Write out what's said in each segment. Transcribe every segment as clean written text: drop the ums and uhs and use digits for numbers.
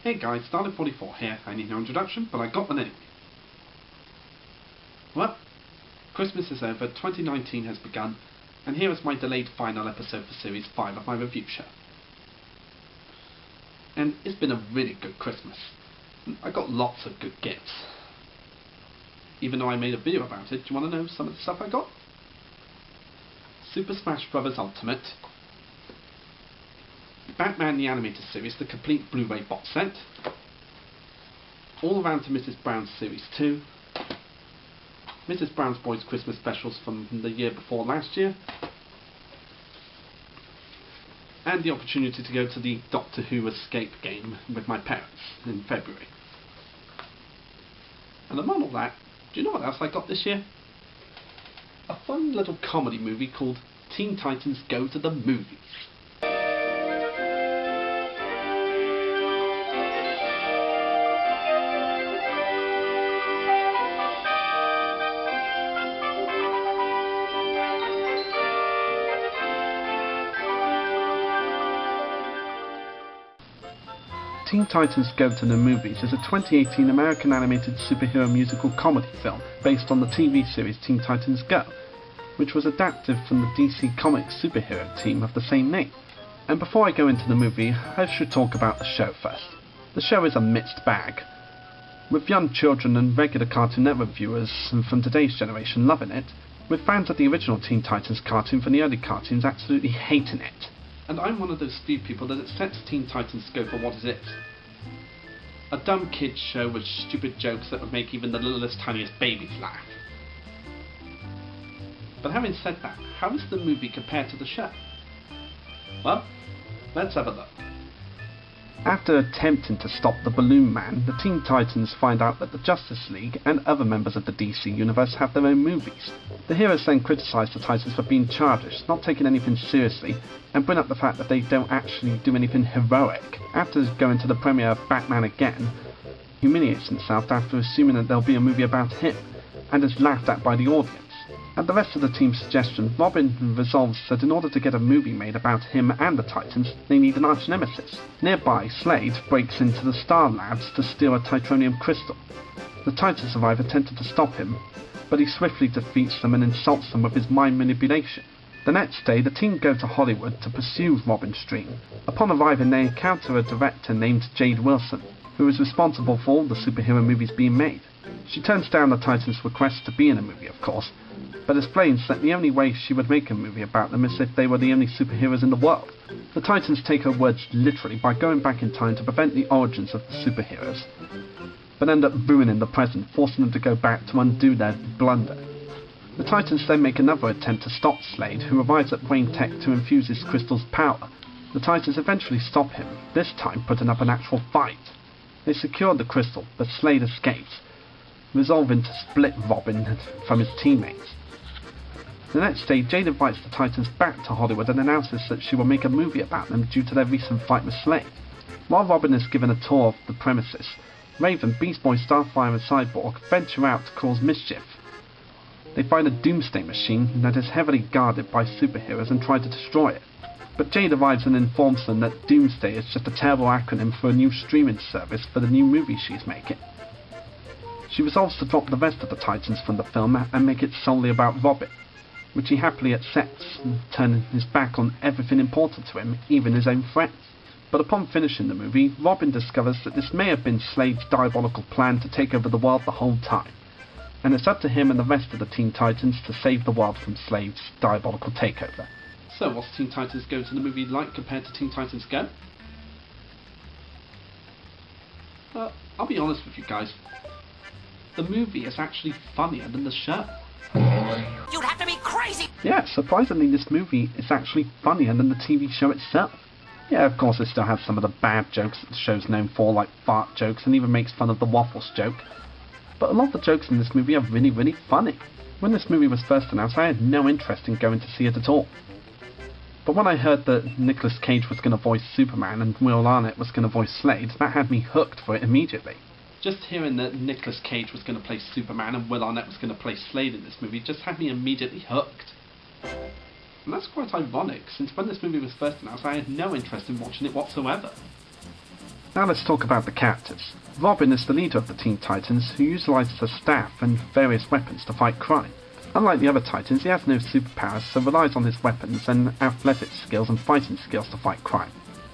Hey guys, Dalek44 here. I need no introduction, but I got one anyway. Well, Christmas is over, 2019 has begun, and here is my delayed final episode for Series 5 of my review show. And it's been a really good Christmas. I got lots of good gifts. Even though I made a video about it, do you want to know some of the stuff I got? Super Smash Bros. Ultimate, Batman the Animated Series, the complete Blu-ray box set, All Around to Mrs. Brown's Series 2, Mrs. Brown's Boys Christmas specials from the year before last year, and the opportunity to go to the Doctor Who Escape game with my parents in February. And among all that, do you know what else I got this year? A fun little comedy movie called Teen Titans Go to the Movies. Teen Titans Go to the Movies is a 2018 American animated superhero musical comedy film based on the TV series Teen Titans Go, which was adapted from the DC Comics superhero team of the same name. And before I go into the movie, I should talk about the show first. The show is a mixed bag, with young children and regular Cartoon Network viewers from today's generation loving it, with fans of the original Teen Titans cartoon from the early cartoons absolutely hating it. And I'm one of those few people that accepts Teen Titans Go for what it is. A dumb kids show with stupid jokes that would make even the littlest tiniest babies laugh. But having said that, how is the movie compared to the show? Well, let's have a look. After attempting to stop the Balloon Man, the Teen Titans find out that the Justice League and other members of the DC universe have their own movies. The heroes then criticise the Titans for being childish, not taking anything seriously, and bring up the fact that they don't actually do anything heroic. After going to the premiere of Batman Again, he humiliates himself after assuming that there'll be a movie about him, and is laughed at by the audience. At the rest of the team's suggestion, Robin resolves that in order to get a movie made about him and the Titans, they need an arch-nemesis. Nearby, Slade breaks into the Star Labs to steal a titanium crystal. The Titans survivor attempted to stop him, but he swiftly defeats them and insults them with his mind manipulation. The next day, the team go to Hollywood to pursue Robin's dream. Upon arriving, they encounter a director named Jade Wilson, who is responsible for all the superhero movies being made. She turns down the Titans' request to be in a movie, of course, but explains that the only way she would make a movie about them is if they were the only superheroes in the world. The Titans take her words literally by going back in time to prevent the origins of the superheroes, but end up ruining the present, forcing them to go back to undo their blunder. The Titans then make another attempt to stop Slade, who arrives at Brain Tech to infuse his crystal's power. The Titans eventually stop him, this time putting up an actual fight. They secure the crystal, but Slade escapes, resolving to split Robin from his teammates. The next day, Jade invites the Titans back to Hollywood and announces that she will make a movie about them due to their recent fight with Slade. While Robin is given a tour of the premises, Raven, Beast Boy, Starfire and Cyborg venture out to cause mischief. They find a doomsday machine that is heavily guarded by superheroes and try to destroy it. But Jade arrives and informs them that Doomsday is just a terrible acronym for a new streaming service for the new movie she's making. She resolves to drop the rest of the Titans from the film and make it solely about Robin, which he happily accepts, turning his back on everything important to him, even his own friends. But upon finishing the movie, Robin discovers that this may have been Slade's diabolical plan to take over the world the whole time, and it's up to him and the rest of the Teen Titans to save the world from Slade's diabolical takeover. So what's Teen Titans Go to the movie like compared to Teen Titans Go? I'll be honest with you guys. The movie is actually funnier than the show. You You'd have to be crazy! Yeah, surprisingly this movie is actually funnier than the TV show itself. Yeah, of course it still has some of the bad jokes that the show's known for, like fart jokes, and even makes fun of the waffles joke. But a lot of the jokes in this movie are really, really funny. When this movie was first announced, I had no interest in going to see it at all. But when I heard that Nicolas Cage was going to voice Superman and Will Arnett was going to voice Slade, that had me hooked for it immediately. Just hearing that Nicolas Cage was going to play Superman and Will Arnett was going to play Slade in this movie just had me immediately hooked. And that's quite ironic, since when this movie was first announced I had no interest in watching it whatsoever. Now let's talk about the characters. Robin is the leader of the Teen Titans, who utilises her staff and various weapons to fight crime. Unlike the other Titans, he has no superpowers, so relies on his weapons and athletic skills and fighting skills to fight crime.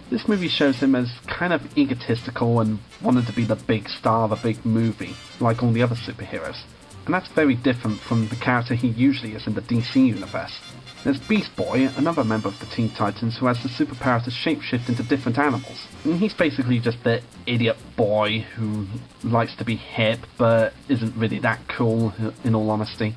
This movie shows him as kind of egotistical and wanting to be the big star of a big movie, like all the other superheroes. And that's very different from the character he usually is in the DC universe. There's Beast Boy, another member of the Teen Titans who has the superpower to shapeshift into different animals. And he's basically just the idiot boy who likes to be hip but isn't really that cool, in all honesty.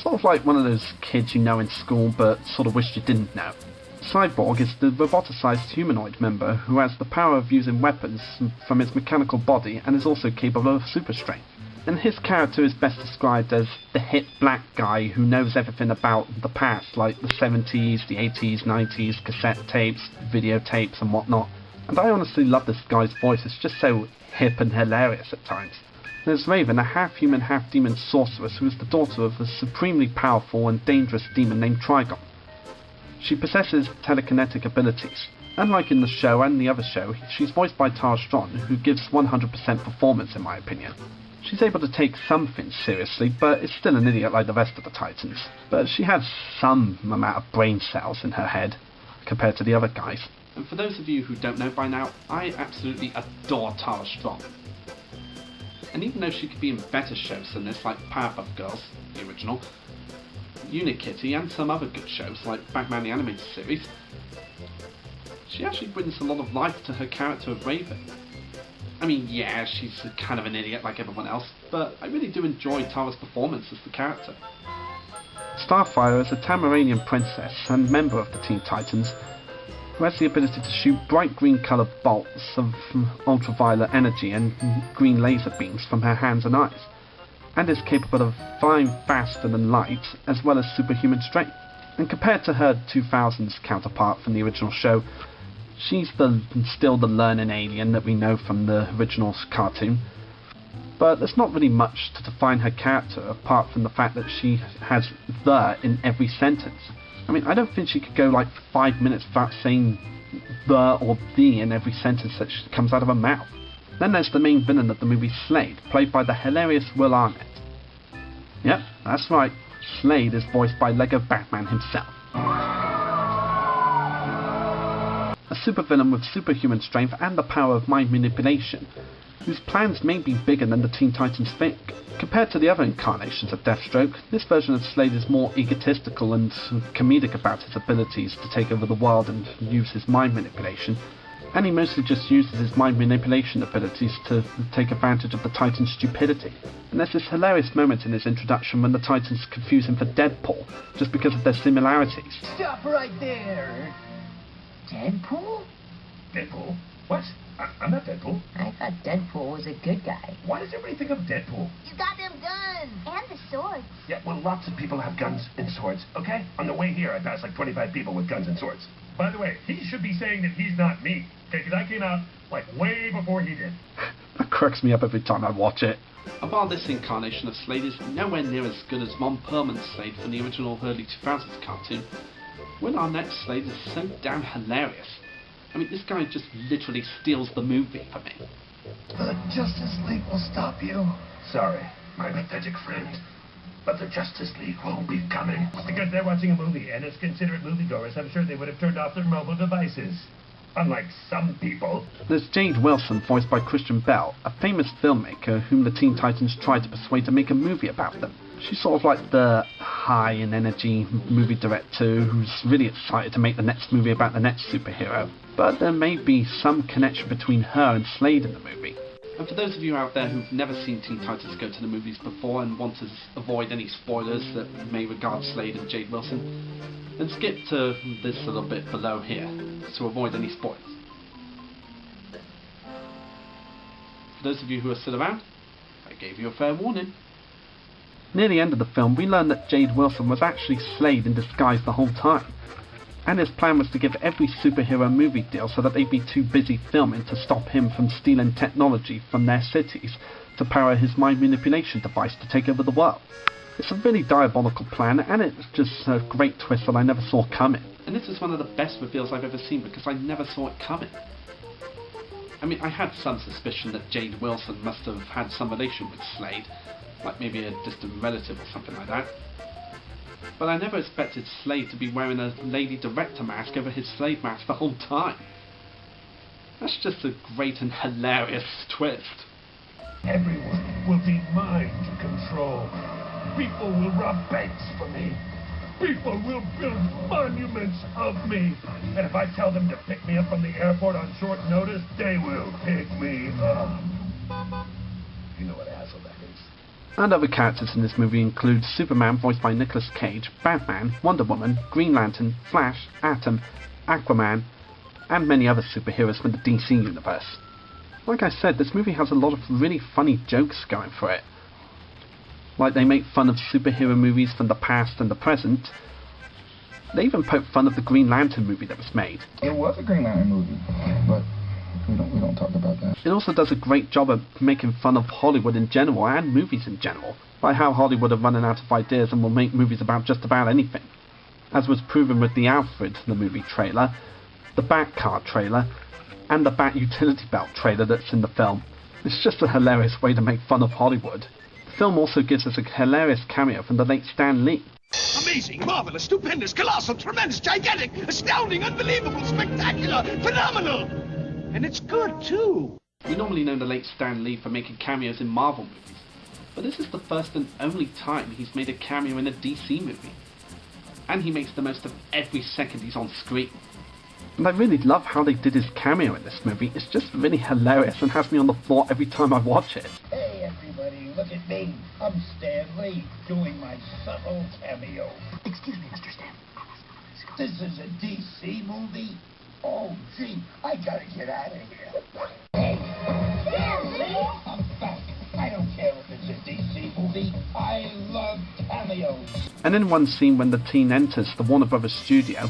Sort of like one of those kids you know in school but sort of wish you didn't know. Cyborg is the roboticized humanoid member who has the power of using weapons from his mechanical body and is also capable of super strength. And his character is best described as the hip black guy who knows everything about the past, like the 70s, the 80s, 90s, cassette tapes, videotapes and whatnot. And I honestly love this guy's voice, it's just so hip and hilarious at times. There's Raven, a half-human, half-demon sorceress who is the daughter of a supremely powerful and dangerous demon named Trigon. She possesses telekinetic abilities. Unlike in the show and the other show, she's voiced by Tara Strong, who gives 100% performance in my opinion. She's able to take some things seriously, but is still an idiot like the rest of the Titans. But she has some amount of brain cells in her head, compared to the other guys. And for those of you who don't know by now, I absolutely adore Tara Strong. And even though she could be in better shows than this, like Powerpuff Girls, the original, Unikitty, and some other good shows like Batman the Animated Series, she actually brings a lot of life to her character of Raven. I mean, yeah, she's kind of an idiot like everyone else, but I really do enjoy Tara's performance as the character. Starfire is a Tamaranian princess and member of the Teen Titans, who has the ability to shoot bright green coloured bolts of ultraviolet energy and green laser beams from her hands and eyes, and is capable of flying faster than light, as well as superhuman strength. And compared to her 2000s counterpart from the original show, she's still the learning alien that we know from the original cartoon, but there's not really much to define her character apart from the fact that she has "the" in every sentence. I mean, I don't think she could go like 5 minutes without saying "the" or "the" in every sentence that comes out of her mouth. Then there's the main villain of the movie, Slade, played by the hilarious Will Arnett. Yep, that's right, Slade is voiced by Lego Batman himself. A supervillain with superhuman strength and the power of mind manipulation, whose plans may be bigger than the Teen Titans think. Compared to the other incarnations of Deathstroke, this version of Slade is more egotistical and comedic about his abilities to take over the world and use his mind manipulation, and he mostly just uses his mind manipulation abilities to take advantage of the Titans' stupidity. And there's this hilarious moment in his introduction when the Titans confuse him for Deadpool, just because of their similarities. Stop right there! Deadpool? Deadpool? What? I'm not Deadpool. I thought Deadpool was a good guy. Why does everybody think of Deadpool? You got them guns! And the swords. Yeah, well, lots of people have guns and swords, okay? On the way here, I passed like 25 people with guns and swords. By the way, he should be saying that he's not me, okay? Because I came out, like, way before he did. That cracks me up every time I watch it. And while this incarnation of Slade is nowhere near as good as Ron Perlman's Slade from the original early 2000s cartoon, Will Arnett's Slade is so damn hilarious. I mean, this guy just literally steals the movie for me. The Justice League will stop you. Sorry, my pathetic friend. But the Justice League won't be coming. Because they're watching a movie, and as considerate moviegoers, I'm sure they would have turned off their mobile devices. Unlike some people. There's Jade Wilson, voiced by Christian Bell, a famous filmmaker whom the Teen Titans tried to persuade to make a movie about them. She's sort of like the high in energy movie director who's really excited to make the next movie about the next superhero. But there may be some connection between her and Slade in the movie. And for those of you out there who've never seen Teen Titans Go to the movies before and want to avoid any spoilers that may regard Slade and Jade Wilson, then skip to this little bit below here to avoid any spoilers. For those of you who are still around, I gave you a fair warning. Near the end of the film, we learn that Jade Wilson was actually Slade in disguise the whole time, and his plan was to give every superhero movie deal so that they'd be too busy filming to stop him from stealing technology from their cities to power his mind manipulation device to take over the world. It's a really diabolical plan, and it's just a great twist that I never saw coming. And this is one of the best reveals I've ever seen because I never saw it coming. I mean, I had some suspicion that Jade Wilson must have had some relation with Slade, like maybe a distant relative or something like that. But I never expected Slade to be wearing a lady director mask over his Slade mask the whole time. That's just a great and hilarious twist. Everyone will be mine to control. People will rob banks for me. People will build monuments of me. And if I tell them to pick me up from the airport on short notice, they will pick me up. You know what asshole that is. And other characters in this movie include Superman, voiced by Nicolas Cage, Batman, Wonder Woman, Green Lantern, Flash, Atom, Aquaman, and many other superheroes from the DC universe. Like I said, this movie has a lot of really funny jokes going for it. Like they make fun of superhero movies from the past and the present. They even poke fun of the Green Lantern movie that was made. It was a Green Lantern movie, but we don't talk about that. It also does a great job of making fun of Hollywood in general and movies in general, by how Hollywood are running out of ideas and will make movies about just about anything. As was proven with the Alfred, the movie trailer, the Batcar trailer, and the Bat Utility Belt trailer that's in the film. It's just a hilarious way to make fun of Hollywood. The film also gives us a hilarious cameo from the late Stan Lee. Amazing, marvelous, stupendous, colossal, tremendous, gigantic, astounding, unbelievable, spectacular, phenomenal! And it's good, too. We normally know the late Stan Lee for making cameos in Marvel movies, but this is the first and only time he's made a cameo in a DC movie. And he makes the most of every second he's on screen. And I really love how they did his cameo in this movie. It's just really hilarious and has me on the floor every time I watch it. Hey, everybody, look at me. I'm Stan Lee, doing my subtle cameo. Excuse me, Mr. Stan. This is a DC movie? Oh, gee, I gotta get out of here. Hey, Stan Lee? I'm back. I don't care if it's a DC movie. I love cameos. And in one scene when the teen enters the Warner Brothers studio,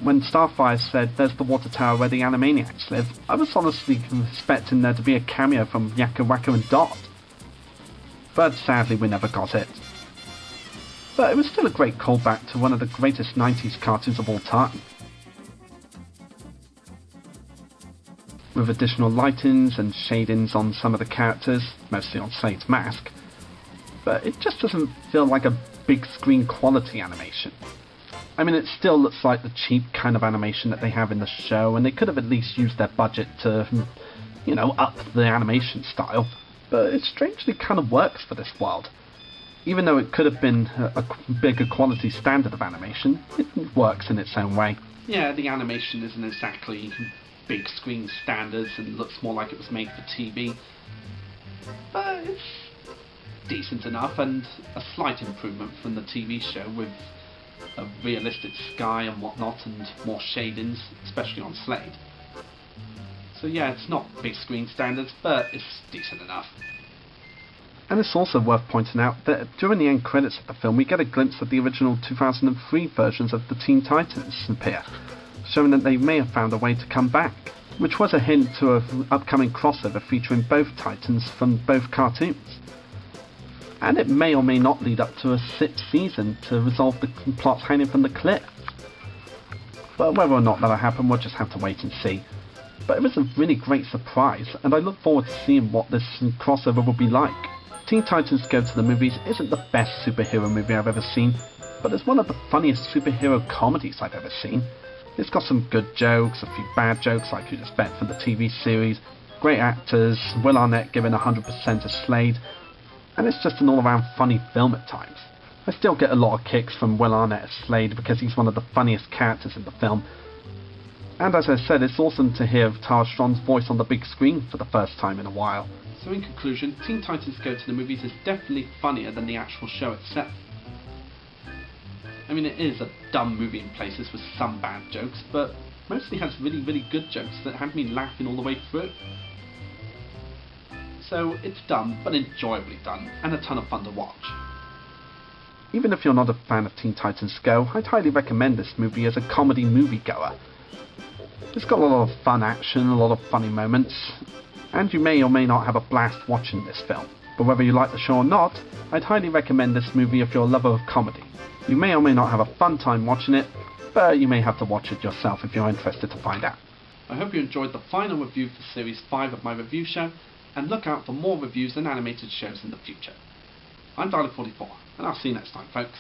when Starfire said, "There's the water tower where the Animaniacs live," I was honestly expecting there to be a cameo from Yakko, Wakko and Dot. But sadly we never got it. But it was still a great callback to one of the greatest 90s cartoons of all time. With additional lightings and shadings on some of the characters, mostly on Slade's mask, but it just doesn't feel like a big screen quality animation. I mean, it still looks like the cheap kind of animation that they have in the show, and they could have at least used their budget to, you know, up the animation style, but it strangely kind of works for this world. Even though it could have been a bigger quality standard of animation, it works in its own way. Yeah, the animation isn't exactly big screen standards and looks more like it was made for TV, but it's decent enough and a slight improvement from the TV show with a realistic sky and whatnot and more shadings, especially on Slade. So yeah, it's not big screen standards, but it's decent enough. And it's also worth pointing out that during the end credits of the film we get a glimpse of the original 2003 versions of the Teen Titans appear, showing that they may have found a way to come back, which was a hint to an upcoming crossover featuring both Titans from both cartoons. And it may or may not lead up to a 6th season to resolve the plots hanging from the cliff. But whether or not that'll happen, we'll just have to wait and see. But it was a really great surprise, and I look forward to seeing what this crossover will be like. Teen Titans Go to the Movies isn't the best superhero movie I've ever seen, but it's one of the funniest superhero comedies I've ever seen. It's got some good jokes, a few bad jokes like you'd expect from the TV series, great actors, Will Arnett giving 100% to Slade, and it's just an all-around funny film at times. I still get a lot of kicks from Will Arnett as Slade because he's one of the funniest characters in the film. And as I said, it's awesome to hear Tara Strong's voice on the big screen for the first time in a while. So in conclusion, Teen Titans Go to the Movies is definitely funnier than the actual show itself. I mean, it is a dumb movie in places with some bad jokes, but mostly has really, really good jokes that had me laughing all the way through. So it's dumb, but enjoyably done, and a ton of fun to watch. Even if you're not a fan of Teen Titans Go, I'd highly recommend this movie as a comedy moviegoer. It's got a lot of fun action, a lot of funny moments, and you may or may not have a blast watching this film. But whether you like the show or not, I'd highly recommend this movie if you're a lover of comedy. You may or may not have a fun time watching it, but you may have to watch it yourself if you're interested to find out. I hope you enjoyed the final review for Series 5 of my review show, and look out for more reviews and animated shows in the future. I'm Dalek44, and I'll see you next time, folks.